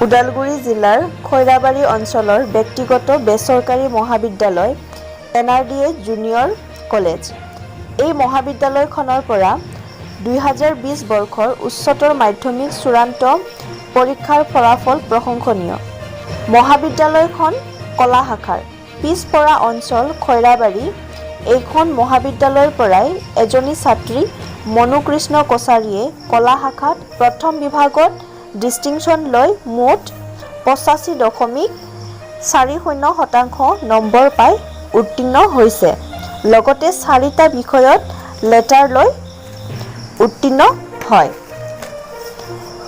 ওদালগুৰি জিলাৰ খৈৰাবাৰী অঞ্চলৰ ব্যক্তিগত বেচৰকাৰী মহাবিদ্যালয় NRDA জুনিয়ৰ কলেজ। এই মহাবিদ্যালয়খনৰ পৰা 2020 বৰ্ষৰ উচ্চতৰ মাধ্যমিক চূড়ান্ত পৰীক্ষাৰ ফলাফল প্ৰশংসনীয়। মহাবিদ্যালয়খন কলা শাখাৰ। পিছপৰা অঞ্চল খৈৰাবাৰী। এইখন মহাবিদ্যালয়ৰ পৰাই এজনী ছাত্ৰী মনুকৃষ্ণ কছাৰীয়ে কলা শাখাত প্ৰথম বিভাগত ডিষ্টিংশ্যন লৈ মুঠ 85.40% নম্বৰ পাই উত্তীৰ্ণ হৈছে। লগতে 4টা বিষয়ত লেটাৰ লৈ উত্তীৰ্ণ হয়।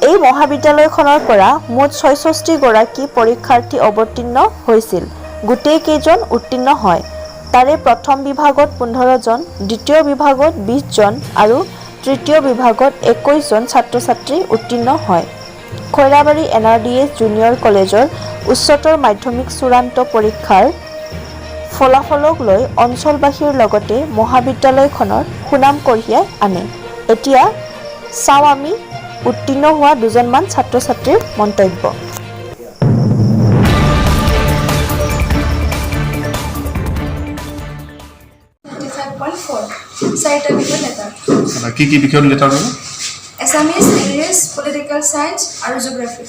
এই মহাবিদ্যালয়খনৰ পৰা মুঠ 66 গৰাকী পৰীক্ষাৰ্থী অৱতীৰ্ণ হৈছিল। গোটেই কেইজন উত্তীৰ্ণ হয়। তাৰে প্ৰথম বিভাগত 15 জন, দ্বিতীয় বিভাগত 20 জন আৰু তৃতীয় বিভাগত 21 জন ছাত্ৰ-ছাত্ৰী উত্তীৰ্ণ হয়। খৈৰাবাৰী NRDA জুনিয়ৰ কলেজৰ উচ্চতৰ মাধ্যমিক চূড়ান্ত পৰীক্ষাৰ ফলাফলক লৈ অঞ্চলবাসীৰ লগতে মহাবিদ্যালয়খনৰ সুনাম কঢ়িয়াই আনে। এতিয়া চাওঁ আমি উত্তীৰ্ণ হোৱা দুজনমান ছাত্ৰ-ছাত্ৰীৰ মন্তব্য। কি বিষয়ত লেটাৰ ল'ব? এছামিজ, ইংলিছ, পলিটিকেল চায়েন্স আৰু জিঅ'গ্ৰাফি।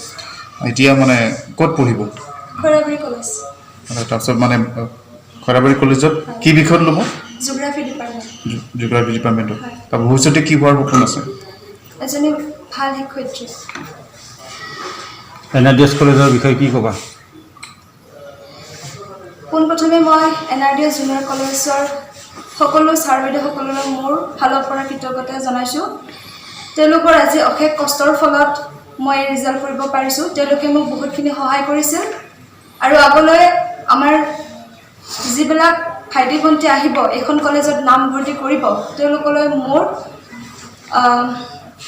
এতিয়া মানে ক'ত পঢ়িব? খৈৰাবাৰী কলেজ। তাৰপিছত মানে খৈৰাবাৰী কলেজত কি বিষয়ত ল'ব? Geography department. জিঅ'গ্ৰাফি ডিপাৰ্টমেণ্টত। তাৰ ভৱিষ্যতে কি হোৱাৰ সপোন আছে? এজনী ভাল শিক্ষয়িত্ৰী। NRDS কলেজৰ বিষয়ে কি ক'বা? পোনপ্ৰথমে মই NRDS জুনিয়ৰ কলেজৰ সকলো ছাৰ বাইদেউসকললৈ মোৰ ফালৰ পৰা কৃতজ্ঞতা জনাইছোঁ। তেওঁলোকৰ আজি অশেষ কষ্টৰ ফলত মই ৰিজাল্ট কৰিব পাৰিছোঁ। তেওঁলোকে মোক বহুতখিনি সহায় কৰিছিল আৰু আগলৈ আমাৰ যিবিলাক ভাইটি ভণ্টি আহিব এইখন কলেজত নামভৰ্তি কৰিব, তেওঁলোকলৈ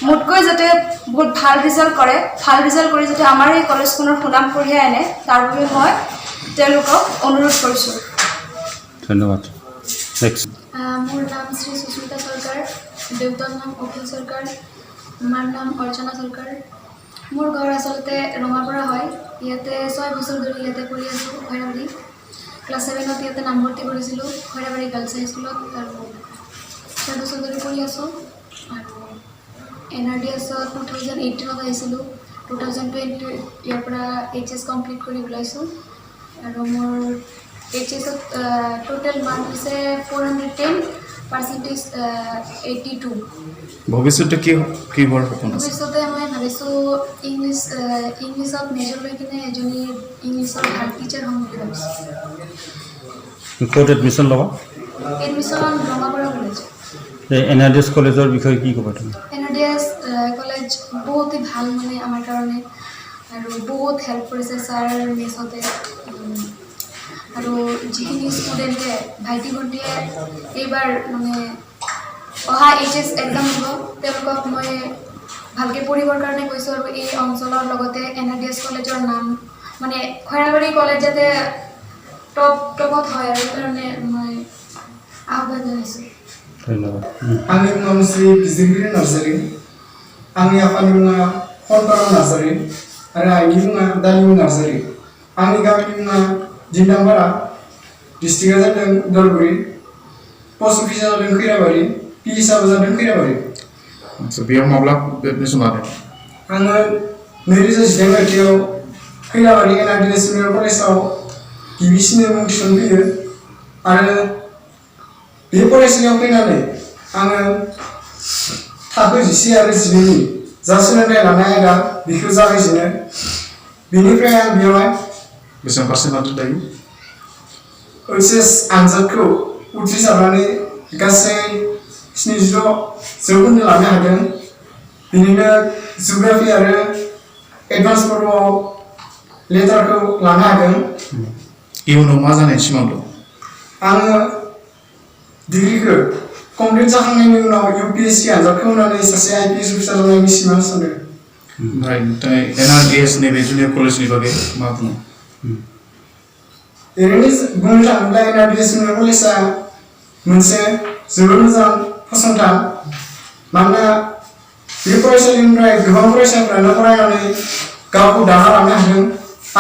মোতকৈ যাতে বহুত ভাল ৰিজাল্ট কৰে, ভাল ৰিজাল্ট কৰি যাতে আমাৰ এই কলেজখনৰ সুনাম কঢ়িয়াই আনে, তাৰ বাবে মই তেওঁলোকক অনুৰোধ কৰিছোঁ। ধন্যবাদ। নেক্সট। মোৰ নাম শ্ৰী সুস্মিতা চৰকাৰ, দেউতাৰ নাম অখিল চৰকাৰ, মাৰ নাম অৰ্চনা চৰকাৰ। মোৰ ঘৰ আচলতে ৰঙাপাৰা হয়। ইয়াতে 6 বছৰ ধৰি ইয়াতে পঢ়ি আছোঁ খৈৰাবাৰী। ক্লাছ 7ত ইয়াতে নামভৰ্তি কৰিছিলোঁ খৈৰাবাৰী গাৰ্লছ হাই স্কুলত আৰু 6 বছৰ ধৰি পঢ়ি আছোঁ। আৰু NRDSত 2018ত আহিছিলোঁ। 2020 ইয়াৰ পৰা HS কমপ্লিট কৰি ওলাইছোঁ আৰু মোৰ HSত টোটেল মাৰ্ক হৈছে 410, পাৰ্চেণ্টেজ 82। ভৱিষ্যতে কি হোৱাৰ সপোন আছে? ভৱিষ্যতে মই ভাবিছোঁ ইংলিছত মেজৰ লৈ কিনে এজনী ইংলিছৰ ভাল টিচাৰ হ'ম বুলি ভাবিছোঁ। ক'ত এডমিশ্যন ল'বা? Admission Rangapara college. NRDS কলেজৰ বিষয়ে কি ক'বা তুমি? NRDS কলেজ বহুতেই ভাল মানে আমাৰ কাৰণে আৰু বহুত হেল্প কৰিছে ছাৰ মেছতে। আৰু যিখিনি ষ্টুডেণ্টে ভাইটি ভণ্টিয়ে এইবাৰ মানে অহা HS এক্সাম দিব, তেওঁলোকক মই ভালকৈ পঢ়িবৰ কাৰণে কৈছোঁ আৰু এই অঞ্চলৰ লগতে NRDS কলেজৰ নাম মানে খৈৰাবাৰী কলেজ যাতে টপত হয় আৰু সেইকাৰণে মই আহ্বান জনাইছোঁ। ধন্যবাদ। आंनि मुङा श्री बिजिरगिरि नार्जारि। आंनि आफानि मुङा खनतराम नार्जारि आरो आइनि मुङा दालिमि नार्जारि। आंनि गामिनि मुङा दिन्दांपारा, डिस्ट्रिक्टआ जादों उदालगुरि, पस्ट अफिसआ जादों खैराबारि, PSआबो जादों खैराबारि। बेयाव माब्ला एडमिसन लादों? आङो 2019 मायथाइयाव खैराबारि NRDS जुनियर कलेजाव गिबिसिनै मुं थिसनफैयो आरो बे फरायसालियाव फैनानै आङो थाखो 10 आरो 12नि जा सोलोंथाइ लानाय आयदा बेखौ जागायजेनो। बेनिफ्राय आं बेवहाय बेसेबां पार्सेन्ट लादों दायो? HS आनजादखौ उथ्रिसारनानै गासै 70% लानो हादों। बिनिनो जिअ'ग्राफि आरो एडभान्स बड'आव लेटारखौ लानो हादों। इयुनाव मा जानायनि सिमां दं? आङो डिग्रीखौ कमप्लिट जाखांनायनि उनाव UPSC आनजादखौ होनानै सासे IPS अफिसार जानायनि सिमां सानदों। ओमफ्राय NRDS नैबे जुनियर कलेजनि बागै मा बुङो? ओरैनो बुंनो थाङोब्ला NRDS जुनियर कलेजआ मोनसे जोबोद मोजां फसंथान। मानोना बे फरायसालिनिफ्राय गोबां फरायसाफोरानो फरायनानै गावखौ दाना लानो हादों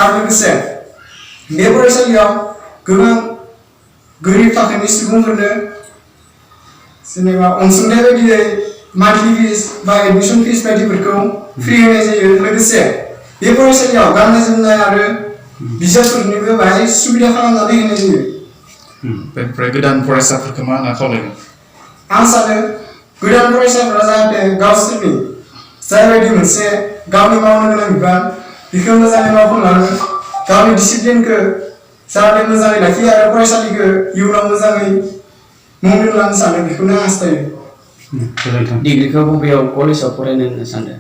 आरो लोगोसे बे फरायसालियाव गोबां गोरिब थाखोनि सुबुंफोरनो जेनेबा अनसुंथाइ बायदियै मान्थलि फिस बा एडमिसन फिस बायदिफोरखौ फ्रि होनाय जायो लोगोसे बे फरायसालियाव गाननाय जोमनाय आरो बिजाबफोरनिबो बाहाय सुबिदा खालामनानै होनाय जायो बेनिफ्राय गोदान फरायसाफोरखौ मा होनना खावलायगोन आं सानो गोदान फरायसाफोरा जाहाथे गावसोरनि जायबायदि मोनसे गावनि मावनो गोनां बिबान बेखौ मोजाङै मावफुंलाङो गावनि डिसिप्लिनखौ जाहाथे मोजाङै लाखियो आरो फरायसालिखौ इयुनाव मोजाङै मुं दोनलांनो सानो बेखौनो हास्थायो गोजोन्थों डिग्रीखौ बबेयाव कलेजाव फरायनो होनना सानदों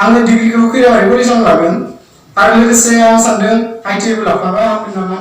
आङो डिग्रीखौ खैराबारि कलेजाव लागोन आरो लोगोसे आं सानदों ITI बो लाफाबा हामगोन नामा